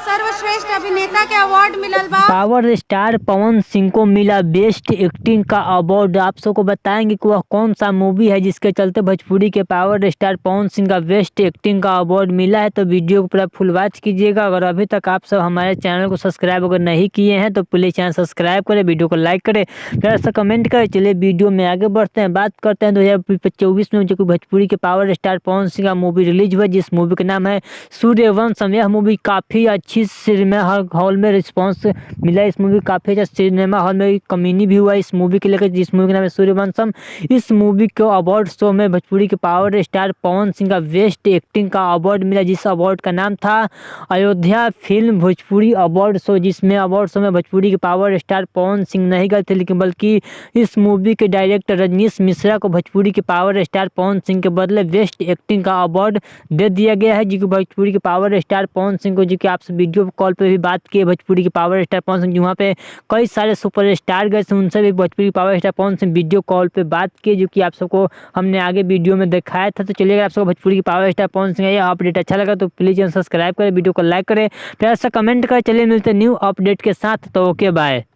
सर्वश्रेष्ठ अभिनेता के अवार्ड मिलल बा। पावर स्टार पवन सिंह को मिला बेस्ट एक्टिंग का अवार्ड। आप सबको बताएंगे कि वह कौन सा मूवी है जिसके चलते भोजपुरी के पावर स्टार पवन सिंह का बेस्ट एक्टिंग का अवार्ड मिला है। तो वीडियो को पूरा फुल वॉच कीजिएगा। अगर अभी तक आप सब हमारे चैनल को सब्सक्राइब अगर नहीं किए हैं तो प्लीज चैनल सब्सक्राइब करें, वीडियो को लाइक करें, फिर ऐसा कमेंट करें। चलिए वीडियो में आगे बढ़ते हैं, बात करते हैं 2024 में जो कि भोजपुरी के पावर स्टार पवन सिंह का मूवी रिलीज हुआ, जिस मूवी का नाम है सूर्यवंशम। यह मूवी काफ़ी अच्छी सिनेमा हॉल में रिस्पांस मिला। इस मूवी काफ़ी अच्छा सिनेमा हॉल में कम्युनिटी भी हुआ इस मूवी के लेकर, जिस मूवी का नाम है सूर्यवंशम। इस मूवी को अवार्ड शो में भोजपुरी के पावर स्टार पवन सिंह का बेस्ट एक्टिंग का अवार्ड मिला, जिस अवार्ड का नाम था Ayodhya film Bhojpuri award show. जिसमें अवार्ड शो में भोजपुरी के पावर स्टार पवन सिंह नहीं गए थे, लेकिन बल्कि इस मूवी के डायरेक्टर रजनीश मिश्रा को भोजपुरी के पावर स्टार पवन सिंह के बदले बेस्ट एक्टिंग का अवार्ड दे दिया गया है। जो कि भोजपुरी के पावर स्टार पवन सिंह को, जो कि आप वीडियो कॉल पे भी बात किए भोजपुरी के पावर स्टार पवन सिंह, वहाँ पे कई सारे सुपर स्टार गए थे, उनसे भी Bhojpuri power star Pawan Singh video call पे बात किए, जो कि आप सबको हमने आगे वीडियो में दिखाया था। तो चलिए अगर आप सबको भोजपुरी के पावर स्टार पवन सिंह यह अपडेट अच्छा लगा तो प्लीज सब्सक्राइब करें, वीडियो को लाइक करें, फिर ऐसा कमेंट करें। चलिए मिलते न्यू अपडेट के साथ, तो ओके बाय।